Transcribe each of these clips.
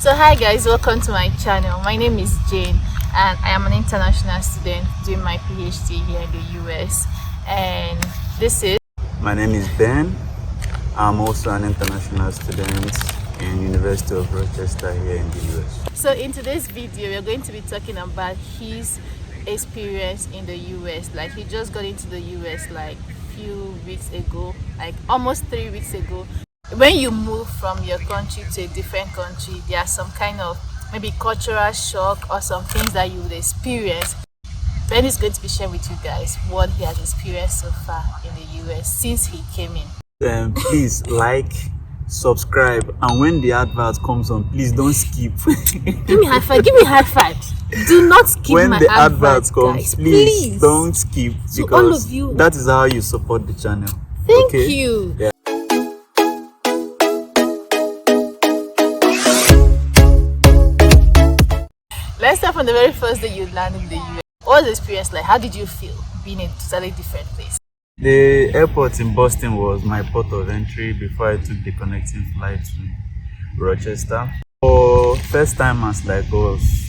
So hi guys, welcome to my channel. My name is Jane and I am an international student doing my PhD here in the US. And this is... My name is Ben. I'm also an international student in University of Rochester here in the US. So in today's video, we're going to be talking about his experience in the US. Like he just got into the US like few weeks ago, like almost 3 weeks ago. When you move from your country to a different country, there's some kind of maybe cultural shock or some things that you would experience. Ben is going to be sharing with you guys what he has experienced so far in the US since he came in. Please like, subscribe, and when the advert comes on, please don't skip. Give me high five. Give me high five. Do not skip when my the advert comes, guys. please don't skip, To because all of you, that is how you support the channel. thank Okay? you. Yeah. Let's start from the very first day you landed in the US. What was the experience like? How did you feel being in a totally different place? The airport in Boston was my port of entry before I took the connecting flight to Rochester. For first timers like us,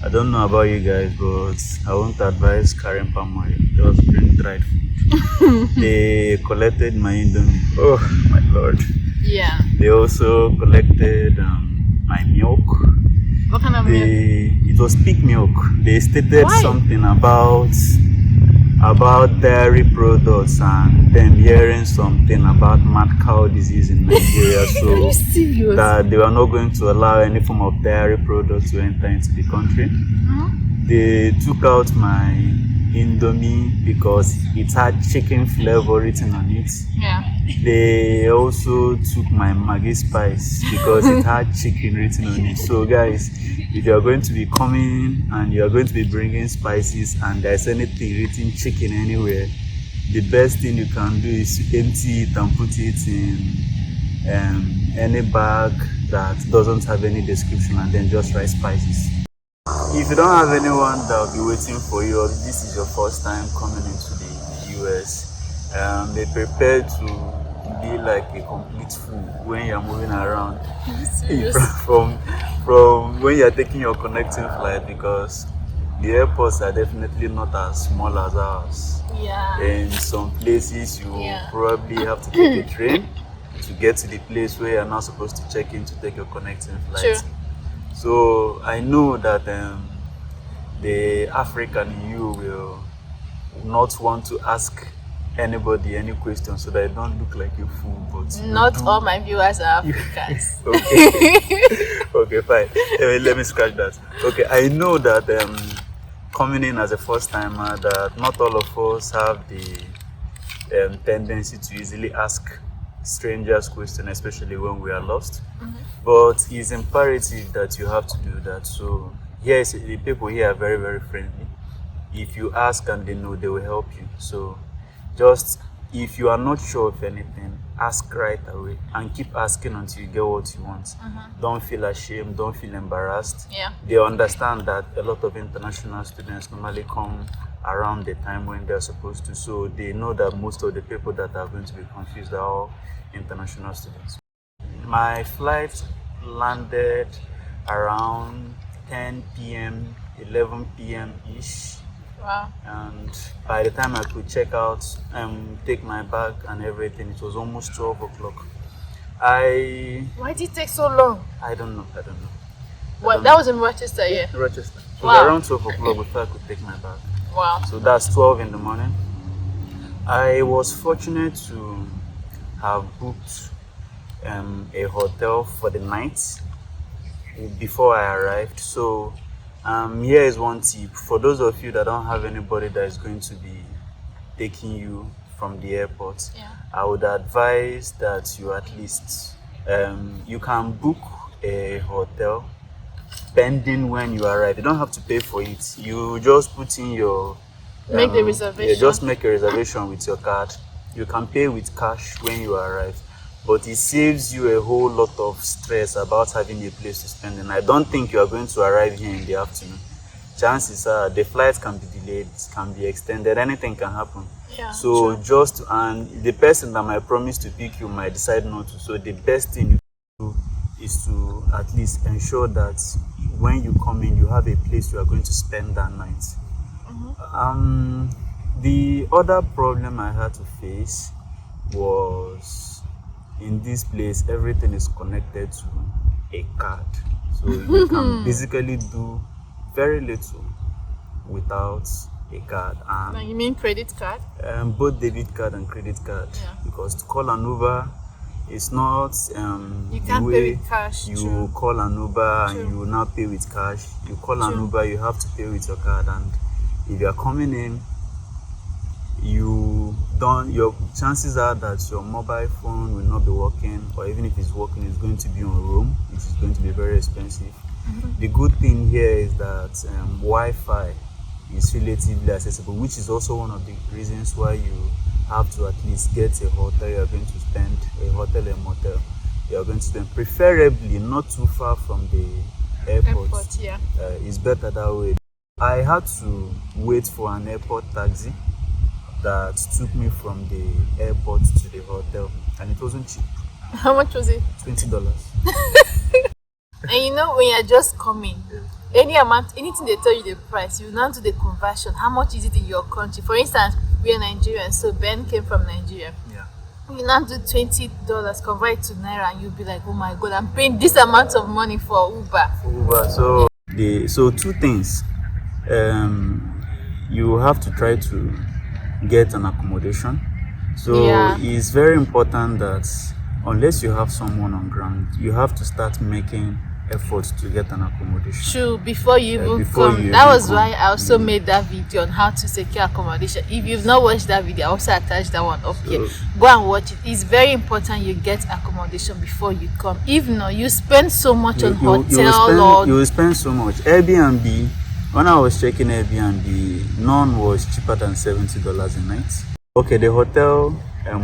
I don't know about you guys, but I won't advise carrying palm oil. Just bring dried food. They collected my Indomie. Oh my lord. Yeah. They also collected my milk. What kind of milk? It was pig milk. They stated Why? something about dairy products, and them hearing something about mad cow disease in Nigeria. Are So you serious? that they were not going to allow any form of dairy products to enter into the country. They took out my Indomie because it had chicken flavor written on it. Yeah. They also took my Maggi spice because it had chicken written on it. So guys, if you are going to be coming and you are going to be bringing spices and there's anything written chicken anywhere, the best thing you can do is to empty it and put it in any bag that doesn't have any description, and then just write spices. If you don't have anyone that will be waiting for you, or this is your first time coming into the US, be prepared to be like a complete fool when you're moving around. from when you're taking your connecting flight, because the airports are definitely not as small as ours. Yeah. In some places you Yeah. probably have to take a train to get to the place where you're not supposed to check in to take your connecting flight. True. So I know that the African in you will not want to ask anybody any questions so that you don't look like a fool. But Not all my viewers are Africans. Okay. Okay, fine. Let me scratch that. Okay, I know that coming in as a first timer, that not all of us have the tendency to easily ask strangers questions, especially when we are lost. But it's imperative that you have to do that. So yes, the people here are very, very friendly. If you ask and they know, they will help you. So just, if you are not sure of anything, ask right away and keep asking until you get what you want. Don't feel ashamed, don't feel embarrassed. Yeah. They understand that a lot of international students normally come around the time when they're supposed to, so they know that most of the people that are going to be confused are all international students. My flight landed around 10 p.m, 11 p.m. ish. Wow. And by the time I could check out, take my bag and everything, it was almost 12 o'clock. Why did it take so long? I don't know. What? That was in Rochester, yeah. Rochester. It was Wow. around 12 o'clock before I could take my bag. Wow. So that's 12 in the morning. I was fortunate to have booked a hotel for the night before I arrived. So here is one tip for those of you that don't have anybody that is going to be taking you from the airport. Yeah. I would advise that you at least you can book a hotel pending when you arrive. You don't have to pay for it. You just put in your Make the reservation. Yeah, just make a reservation with your card. You can pay with cash when you arrive, but it saves you a whole lot of stress about having a place to spend the night. I don't think you are going to arrive here in the afternoon. Chances are the flight can be delayed, can be extended, anything can happen. Yeah, so true. and the person that might promise to pick you might decide not to. So the best thing you do is to at least ensure that when you come in, you have a place you are going to spend that night. The other problem I had to face was, in this place, everything is connected to a card. So you can basically do very little without a card. Now you mean credit card? Both debit card and credit card. Yeah. Because to call an Uber, it's not You the can't way pay with cash. you True. call an Uber True. and you will not pay with cash. You call an True. Uber, you have to pay with your card, and if you are coming in, your chances are that your mobile phone will not be working, or even if it's working, it's going to be on roam, which is going to be very expensive. The good thing here is that Wi-Fi is relatively accessible, which is also one of the reasons why you have to at least get a hotel. You are going to spend a hotel and motel. You are going to spend, preferably not too far from the airport. Yeah. It's better that way. I had to wait for an airport taxi that took me from the airport to the hotel, and it wasn't cheap. How much was it? $20. And you know, when you're just coming, any amount, anything they tell you the price, you now do the conversion. How much is it in your country? For instance, we are Nigerian, so Ben came from Nigeria. Yeah. You now do $20, convert it to naira, and you'll be like, oh my god, I'm paying this amount of money for Uber. So two things. You have to try to get an accommodation. So Yeah. it's very important that unless you have someone on ground, you have to start making efforts to get an accommodation. True, before you even before come. you That even was come. why I also made that video on how to secure accommodation. If you've not watched that video, I also attached that one up here. Go and watch it. It's very important you get accommodation before you come. If not, you spend so much on hotel you will spend so much. Airbnb, when I was checking Airbnb, none was cheaper than $70 a night. Okay, the hotel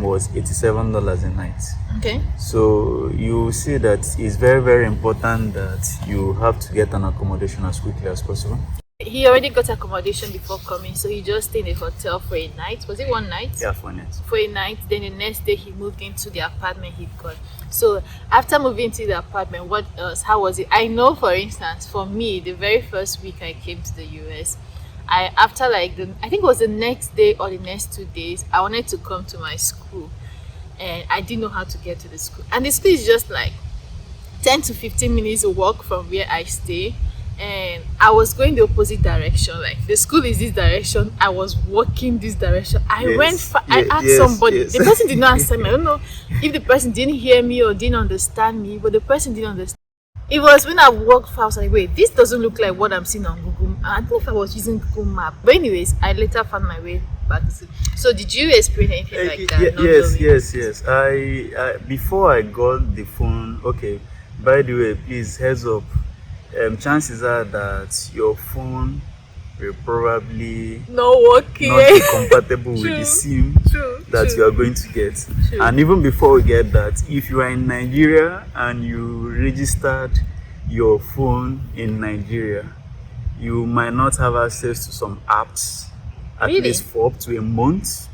was $87 a night. Okay. So you see that it's very, very important that you have to get an accommodation as quickly as possible. He already got accommodation before coming, so he just stayed in a hotel for a night. Was it one night? Yeah, for a night. For a night. Then the next day he moved into the apartment he got. So after moving to the apartment, what else? How was it? I know, for instance, for me, the very first week I came to the US, I think it was the next day or the next 2 days, I wanted to come to my school, and I didn't know how to get to the school. And the school is just like 10 to 15 minutes walk from where I stay. And I was going the opposite direction. Like the school is this direction, I was walking this direction. I asked somebody. The person did not answer me. I don't know if the person didn't hear me or didn't understand me, but the person didn't understand. It was when I walked far, I was like, wait, this doesn't look like what I'm seeing on Google. I don't know if I was using Google Map. But anyways, I later found my way back to school. So did you experience anything like that? Yes. I before I got the phone, okay, by the way, please heads up. Chances are that your phone will probably not working, not be compatible with the SIM that you are going to get. True. And even before we get that, if you are in Nigeria and you registered your phone in Nigeria, you might not have access to some apps at Really? least for up to a month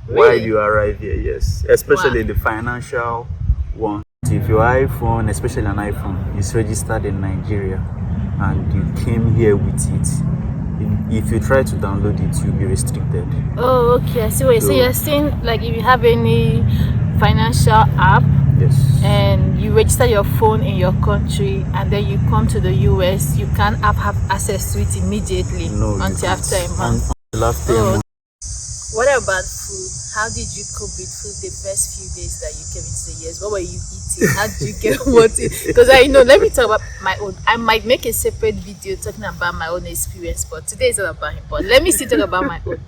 Really? while you arrive here. Yes, especially Wow. the financial one. If your iPhone, especially an iPhone, is registered in Nigeria and you came here with it, if you try to download it, you'll be restricted. Oh, okay. I see what you're saying. You're saying, like, if you have any financial app, Yes. and you register your phone in your country and then you come to the US, you can't have access to it immediately No, you until can't. after a month. Until after a Oh. month. What about food? How did you cope with food the first few days that you came into the US? What were you eating? How did you get what? Because I know, let me talk about my own. I might make a separate video talking about my own experience, but today is all about him. But let me still talk about my own.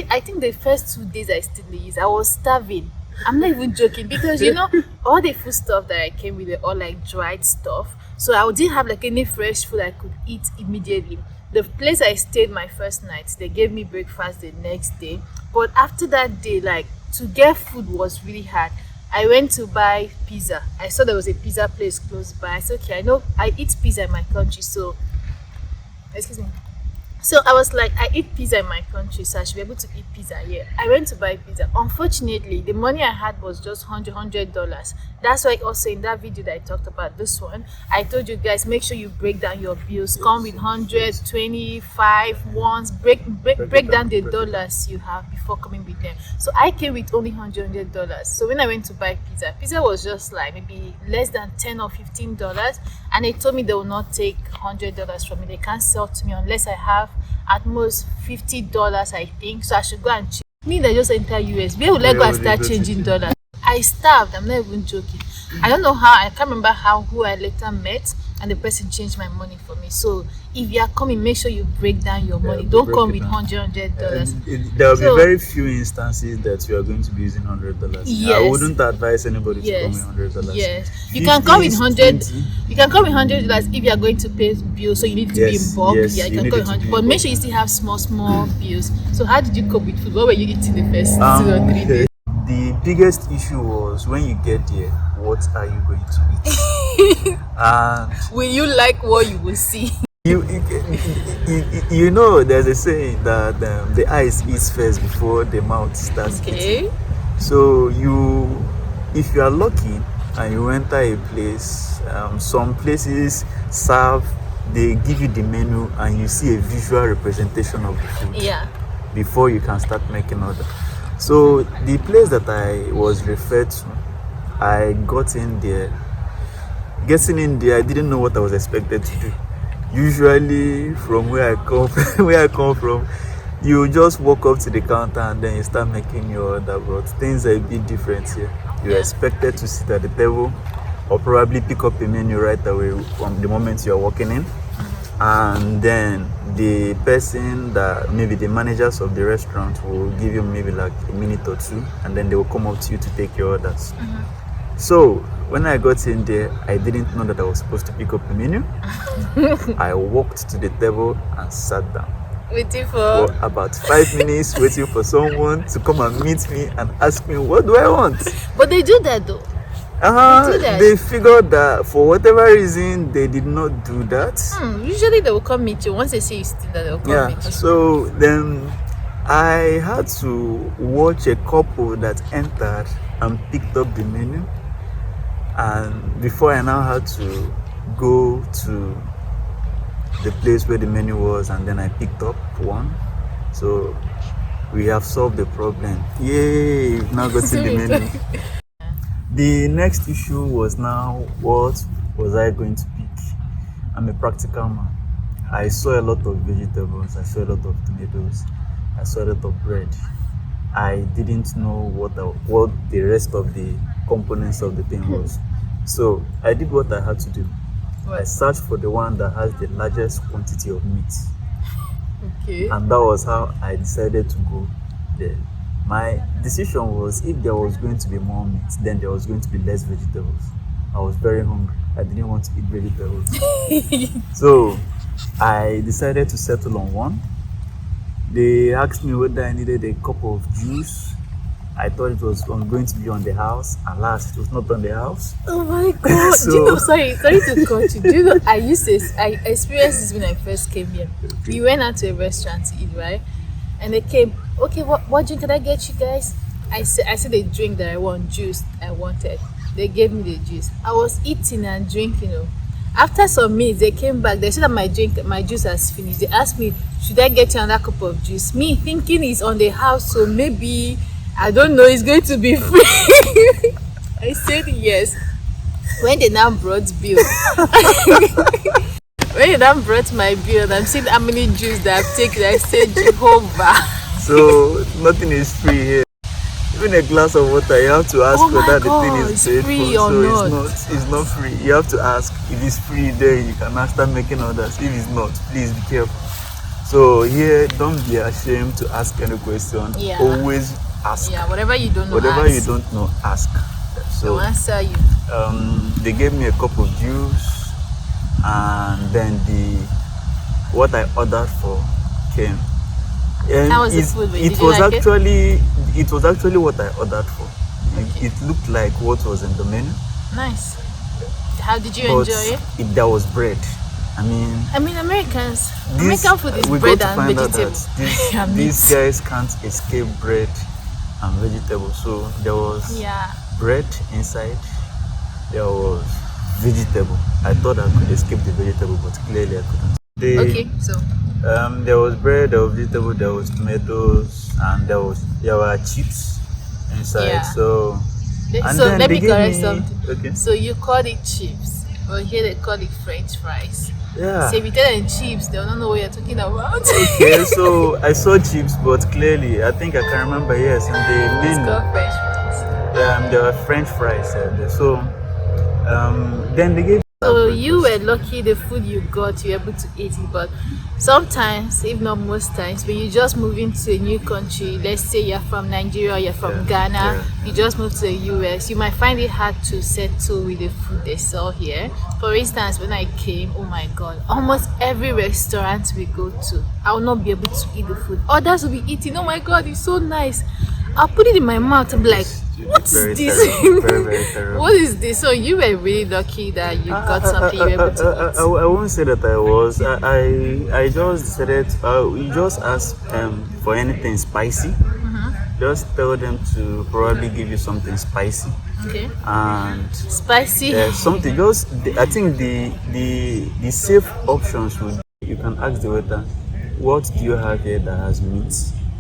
I think the first 2 days I stayed in the US, I was starving. I'm not even joking, because you know all the food stuff that I came with, all like dried stuff. So I didn't have like any fresh food I could eat immediately. The place I stayed my first night, they gave me breakfast the next day. But after that day, like, to get food was really hard. I went to buy pizza. I saw there was a pizza place close by. I said, okay, I know I eat pizza in my country, so excuse me. So I was like, I eat pizza in my country, so I should be able to eat pizza here. I went to buy pizza. Unfortunately, the money I had was just $100. That's why also in that video that I talked about this one, I told you guys make sure you break down your bills. Come with 125 ones. Break down the dollars you have before coming with them. So I came with only $100. So when I went to buy pizza was just like maybe less than $10 or $15, and they told me they will not take $100 from me. They can't sell to me unless I have at most $50, I think. So I should go and change. Me that just enter US. Where will I go and start changing dollars? I starved. I'm not even joking. I don't know how. I can't remember how who I later met, and the person changed my money for me. So if you are coming, make sure you break down your money. Don't come with $100. There will be very few instances that you are going to be using $100. Yes. I wouldn't advise anybody to come with $100. Yes, you can come with 100. You can come with $100 if you are going to pay bills. So you need to be in bulk. Yes, Yeah, you can come with 100, but make sure you still have small bills. So how did you cope with food? What were you eating the first 2 or 3 days? The biggest issue was when you get there, what are you going to eat? And Will you like what you will see? you know, there's a saying that the eyes eats first before the mouth starts eating. So if you are lucky and you enter a place, some places they give you the menu and you see a visual representation of the food. Yeah. Before you can start making order. So the place that I was referred to, I got in there. Getting in there, I didn't know what I was expected to do. Usually, from where I come from, you just walk up to the counter and then you start making your order. But things are a bit different here. You're expected to sit at the table or probably pick up a menu right away from the moment you're walking in. And then the person that maybe the managers of the restaurant will give you maybe like a minute or two, and then they will come up to you to take your orders. So when I got in there, I didn't know that I was supposed to pick up the menu. I walked to the table and sat down. Waiting For about 5 minutes, waiting for someone to come and meet me and ask me, what do I want? But they do that though. They figured that for whatever reason they did not do that. Usually they will come meet you. Once they see you still there, they'll come meet you. So then I had to watch a couple that entered and picked up the menu, and before I now had to go to the place where the menu was, and then I picked up one. So we have solved the problem. Yay, we've now got to the menu. The next issue was now, what was I going to pick? I'm a practical man. I saw a lot of vegetables, I saw a lot of tomatoes, I saw a lot of bread. I didn't know what the rest of the components of the thing was. So I did what I had to do. I searched for the one that has the largest quantity of meat. Okay. And that was how I decided to go there. My decision was, if there was going to be more meat, then there was going to be less vegetables. I was very hungry. I didn't want to eat vegetables. So I decided to settle on one. They asked me whether I needed a cup of juice. I thought it was going to be on the house. Alas, it was not on the house. Oh my god. So, do you know, sorry to cut you. Do you know, I experienced this when I first came here. We went out to a restaurant to eat, right? And they came, okay, what drink can I get you guys? I said the drink that I want, juice I wanted. They gave me the juice. I was eating and drinking, After some minutes, they came back. They said that my juice has finished. They asked me, should I get you another cup of juice? Me thinking it's on the house, so maybe, I don't know, it's going to be free. I said yes. When they now brought bill, when they now brought my bill, and I'm seeing how many juice that I've taken, I said, Jehovah. So nothing is free here. Even a glass of water, you have to ask whether the thing is paid for. So it's not free. You have to ask. If it's free, then you can now start making orders. If it's not, please be careful. So here, don't be ashamed to ask any question. Yeah. Always ask. Yeah, whatever you don't know, whatever ask. You don't know, ask. So they'll answer you. They gave me a cup of juice, and then what I ordered for came. And how was the food? It was actually what I ordered for. Okay. It looked like what was in the menu. Nice. How did you enjoy it? There was bread. I mean, American food is we got bread to and find out vegetable. that And these meat. guys can't escape bread and vegetable. So there was Yeah. bread inside, there was vegetable. I thought I could escape the vegetable, but clearly I couldn't. Okay, so There was bread, there was vegetable, there was tomatoes, and there were chips inside. yeah. So and So then let they me gave correct me something. okay. So you call it chips, but here they call it French fries. So Yeah. if you tell them chips, they don't know what you're talking about. Okay, so I saw chips, but clearly I think I can remember, yes, in the It's menu called French fries. there were French fries there. So then they gave So you were breakfast. lucky the food you got, you were able to eat it. But sometimes, if not most times, when you just move into a new country, let's say you're from Nigeria, you're Yeah, from Ghana, yeah. you just moved to the US, you might find it hard to settle with the food they sell here. For instance, when I came, oh my god, almost every restaurant we go to, I will not be able to eat the food. Others will be eating, oh my god, it's so nice. I'll put it in my mouth and be like, what It's is very this? terrible, very, very terrible. What is this? So you were really lucky that you got something you were able to eat. I won't say that I was. I just decided. We just asked for anything spicy. Just tell them to probably give you something spicy, Okay. and Spicy. something. I think the safe options would. You can ask the waiter, what do you have here that has meat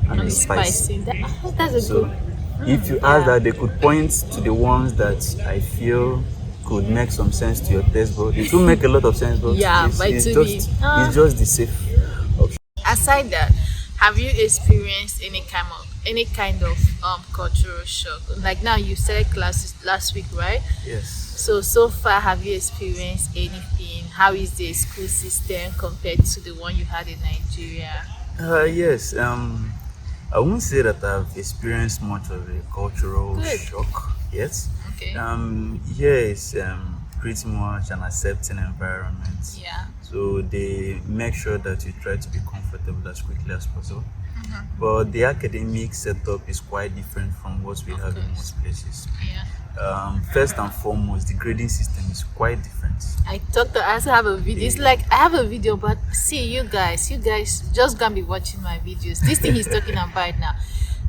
and And is spicy? spicy. That's a So good. if you ask Yeah. that, they could point to the ones that I feel could make some sense to your taste, but it will make a lot of sense, but Yeah, but it's to be. it's just the safe option. Aside that, have you experienced any kind of cultural shock? Like now you started classes last week, right? Yes. So far, have you experienced anything? How is the school system compared to the one you had in Nigeria? Yes. I won't say that I've experienced much of a cultural Good. shock yet. Okay. Here is pretty much an accepting environment. Yeah. So they make sure that you try to be comfortable as quickly as possible. Mm-hmm. But the academic setup is quite different from what we have in course. most places. Yeah. First and foremost, the grading system is quite different. I also have a video. It's like I have a video, but see, you guys just gonna be watching my videos. This thing he's talking about now.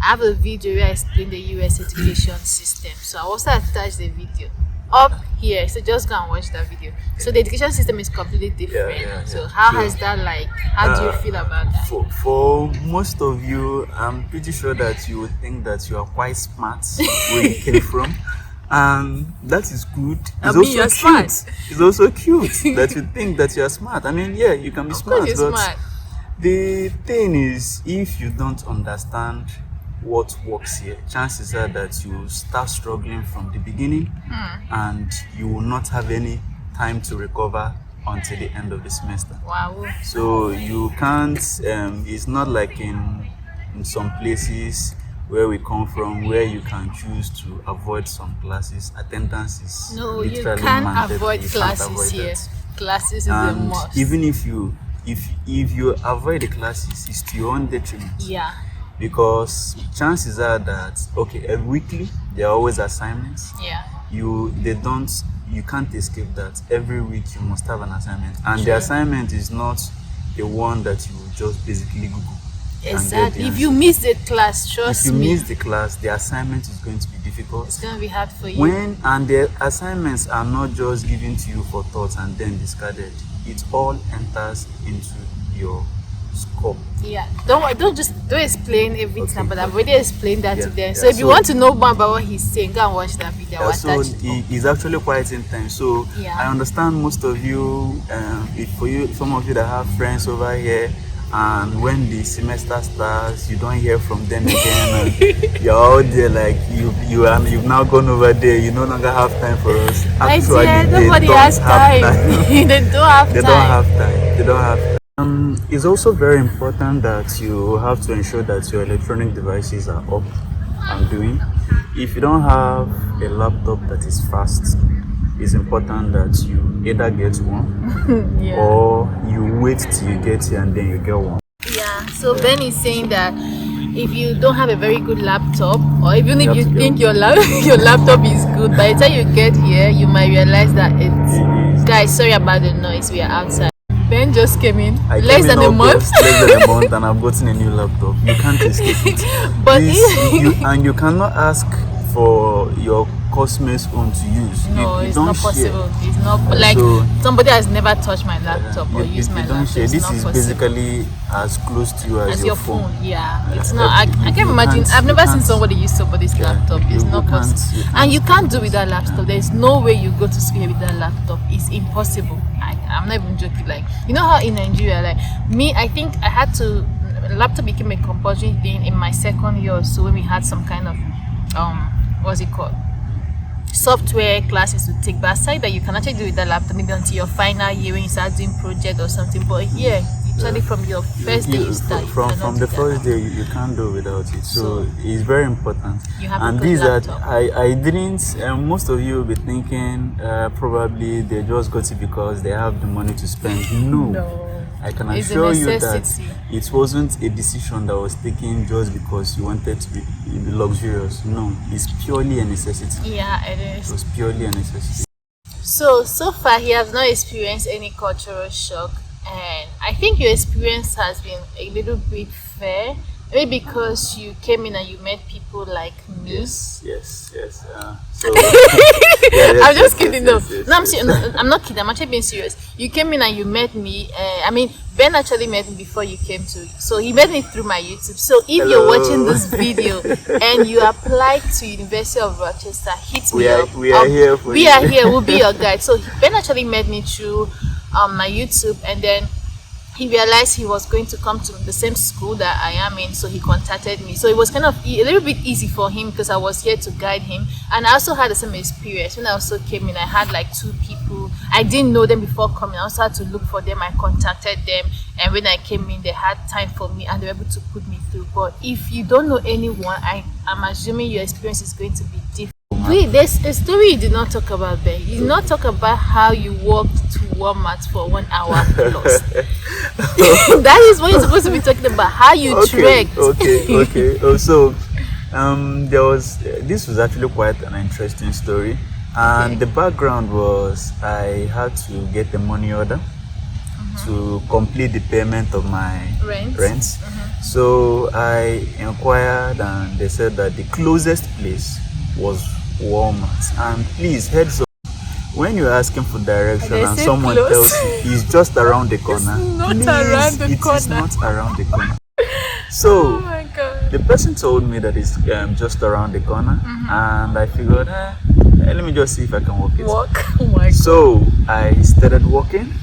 I have a video where I explain the US education system. So I also attach the video up here. So just go and watch that video. So the education system is completely different. Yeah. So how So, has that like? How do you feel about that? For most of you, I'm pretty sure that you would think that you are quite smart where you came from. And that is good. I It's mean, also you're cute. smart. It's also cute that you think that you are smart. I mean, yeah, you can be Of course smart, you're but smart. the thing is, if you don't understand what works here, chances are that you will start struggling from the beginning and you will not have any time to recover until the end of the semester. Wow. So you can't, it's not like in some places where we come from where you can choose to avoid some classes. Attendance is No, you literally can't mandatory. avoid You can't classes avoid here. that. Classes is a And must. even if you avoid the classes, it's to your own detriment. Yeah. Because chances are that every weekly there are always assignments. Yeah. You can't escape that. Every week you must have an assignment, and the Sure. assignment is not the one that you will just basically Google. and get the Exactly. If answer. you miss the class, If trust you me, miss the class, the assignment is going to be difficult. it's gonna be hard for you. The assignments are not just given to you for thought and then discarded. It all enters into your scope. Yeah, don't explain everything, Okay. but I've already explained that to Yeah, them. So yeah. if you So- want to know more about what he's saying, go and watch that video. I'll So attach it. it's actually quite intense. So Yeah. I understand most of you, some of you that have friends over here, and when the semester starts, you don't hear from them again, and you're out there like you've now gone over there. You no longer have time for us. My Actually, dear, they nobody don't has have time. They don't have They time. don't have time. They don't have time. It's also very important that you have to ensure that your electronic devices are up and doing. If you don't have a laptop that is fast, it's important that you either get one Yeah. or you wait till you get here and then you get one. Yeah. So Ben is saying that if you don't have a very good laptop, or even if You you have to think go. your laptop is good, by the time you get here, you might realize that it's. Guys, sorry about the noise. We are outside. Ben just came in I less came in than a month. August, less than a month, and I've gotten a new laptop. You can't escape it. But You cannot ask for your customer's own to use. no, You it's don't not share. possible. It's not like So somebody has never touched my laptop or used my you don't laptop. share. It's This not is possible. basically as close to you as As your phone, phone. yeah. It's not. I You can't imagine. can't- I've you never seen can't- somebody use somebody's Yeah, laptop. It's you not can't- possible, you can't and you can't do do with that laptop. There's no way you go to school with that laptop. It's impossible. I'm not even joking. Like, you know how in Nigeria, like me, I think I had to. Laptop became a compulsory thing in my second year or so when we had some kind of what's it called, software classes to take. But aside that, you can actually do with that laptop maybe until your final year when you start doing project or something. But here, literally from your first day you start, you from cannot the do that first laptop. day you can't do without it. So So, it's very important. you have a And good these are laptop. I didn't. Most of you will be thinking probably they just got it because they have the money to spend. No. I can It's a assure you that necessity. it wasn't a decision that was taken just because you wanted to be luxurious. No, it's purely a necessity. Yeah, it It is. was purely a necessity. So far he has not experienced any cultural shock, and I think your experience has been a little bit fair. Maybe because you came in and you met people like me. Yes. So yeah, I'm just kidding. No, yes, no, yes. I'm not kidding. I'm actually being serious. You came in and you met me. I mean, Ben actually met me before you came to. So he met me through my YouTube. So if you're Hello. watching this video and you applied to University of Rochester, hit me up. We are here for We you. are here. We'll be your guide. So Ben actually met me through my YouTube, and then he realized he was going to come to the same school that I am in, so he contacted me. So it was kind of a little bit easy for him because I was here to guide him. And I also had the same experience. When I also came in, I had like 2 people. I didn't know them before coming. I also had to look for them. I contacted them. And when I came in, they had time for me and they were able to put me through. But if you don't know anyone, I'm assuming your experience is going to be different. Wait, there's a story you did not talk about there. You did not talk about how you walked to Walmart for 1 hour plus. That is what you're supposed to be talking about. How you trekked. Okay. So there was this was actually quite an interesting story, and Okay. the background was I had to get a money order to complete the payment of my Rent. So I inquired, and they said that the closest place was Walmart. And please, heads up, when you're asking for direction They and say someone close. tells you it's just around the corner, not please, around the it is corner. not around the corner. Oh So my god. the person told me that it's just around the corner, and I figured, let me just see if I can walk it. Walk. Oh my god. So I started walking,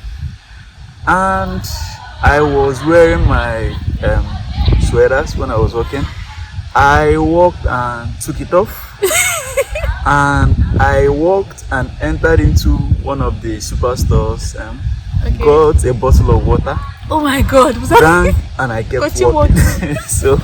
and I was wearing my sweaters when I was walking. I walked and took it off, and I walked and entered into one of the superstores, Okay. got a bottle of water, Oh my god. Was that drank, and I kept Continue walking. So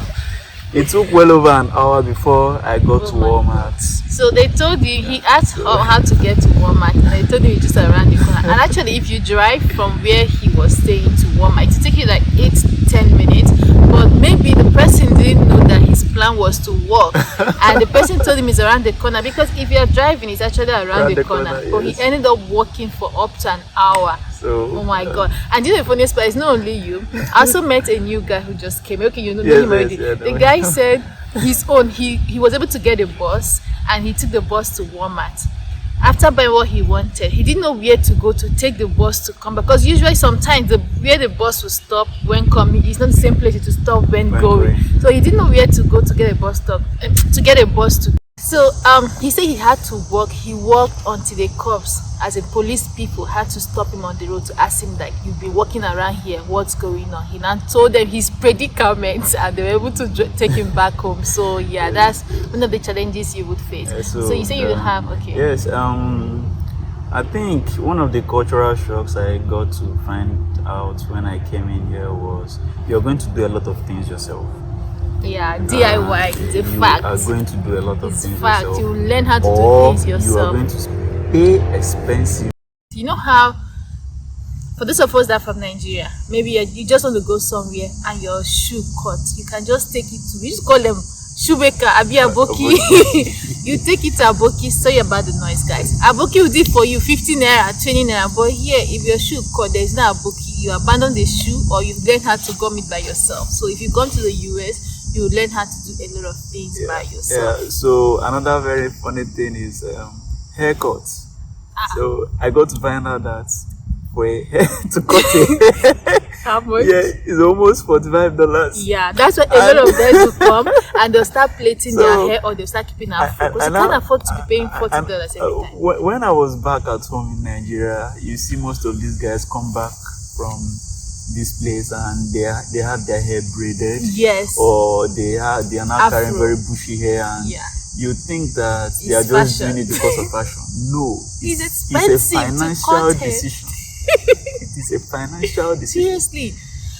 it took well over an hour before I got to my Walmart. So they told you, he asked how to get to Walmart, and they told you just around the corner. And actually, if you drive from where he was staying to Walmart, it will take you like 8-10 minutes. But maybe the person didn't know that his plan was to walk, and the person told him it's around the corner, because if you're driving, it's actually around the corner. But yes. he ended up walking for up to an hour. So Oh my god. And you know the funniest part is not only you. I also met a new guy who just came. Okay, you know Yes, him already. yes, yeah, The no. guy said his own, he was able to get a bus, and he took the bus to Walmart. After buying what he wanted, he didn't know where to go to take the bus to come, because usually sometimes where the bus will stop when coming is not the same place it will stop when going. So he didn't know where to go to get a bus stop, to get a bus to. So he said he had to walk. He walked until the cops, as in police people, had to stop him on the road to ask him, like, you've been walking around here, what's going on? He now told them his predicament, and they were able to take him back home. So yeah, that's one of the challenges you would face. So you say you have, okay. Yes, I think one of the cultural shocks I got to find out when I came in here was you're going to do a lot of things yourself. Yeah, DIY, it's a fact. You are going to do a lot of It's things fact. yourself. You learn how to do Or things you are yourself. going to pay expensive. You know how, for those of us that are from Nigeria, maybe you just want to go somewhere and your shoe cut, you can just take it to, we just call them shoemaker, abi aboki. You take it to aboki, sorry about the noise, guys. Aboki will do it for you 15 naira, 20 naira. But here, if your shoe cut, there's no aboki. You abandon the shoe or you learn how to gum it by yourself. So if you come to the US, you learn how to do a lot of things by yourself. Yeah. So another very funny thing is haircuts. So I got to find out that for a hair to cut a How much? yeah, it's almost $45. Yeah, that's why a lot of guys will come and they'll start plating their So, hair or they'll start keeping their phone because you now- can't afford to be paying $40 every time. When I was back at home in Nigeria, you see most of these guys come back from this place and they have their hair braided. Yes. Or they are now carrying Afro. very bushy hair, and Yeah. you think that they are It's just fashion. doing it because of fashion. No, It's it's expensive a to financial cut hair. decision. It is a financial decision. Seriously.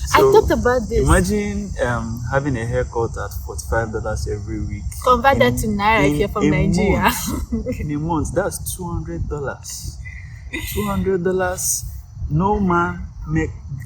So, I talked about this. Imagine having a haircut at $45 every week. Convert that to naira if you're from Nigeria. In a month, that's $200. $200. No man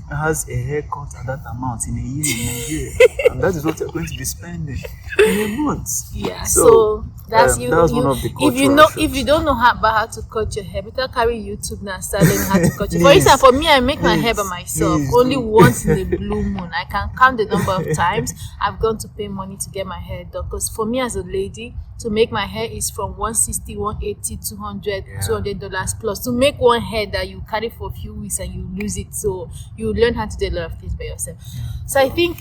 has a haircut at that amount in a year in Nigeria, and that is what you're going to be spending in a month. Yeah, so that's you. That's one of the if you cultural know, shocks. if you don't know about how to cut your hair, better carry YouTube now and start learning how to cut it. For instance, for me, I make my hair by myself. please Only do. once in a blue moon. I can count the number of times I've gone to pay money to get my hair done. Because for me as a lady, to make my hair is from 160, 180, 200, $200 plus. To make one hair that you carry for a few weeks and you lose it, so you learn how to do a lot of things by yourself. So I think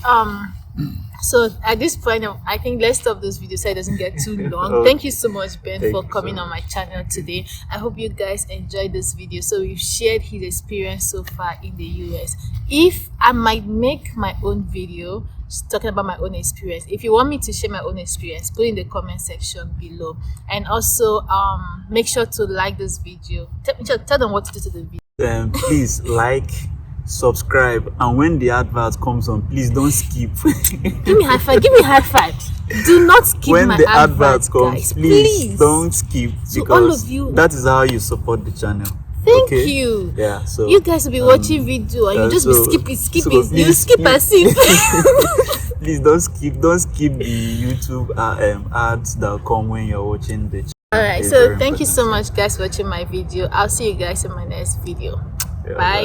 so at this point I think let's stop this video so it doesn't get too long. Okay. Thank you so much, Ben, Thank for you coming so on my channel today. I hope you guys enjoyed this video. So we've shared his experience so far in the US. If I might make my own video talking about my own experience, if you want me to share my own experience, put in the comment section below. And also make sure to like this video. Tell them what to do to the video. Please like, subscribe, and when the advert comes on, please don't skip. Give me high five. Give me high five. Do not skip When my the advert, advert comes, guys. please don't skip, To because all of you. that is how you support the channel. Thank Okay? you. Yeah. So You guys will be watching video and you just be skipping. so You please skip and skip. Please don't skip the YouTube ads that come when you're watching the channel. Alright, It's so very thank you so important. much guys for watching my video. I'll see you guys in my next video. Yeah, Bye.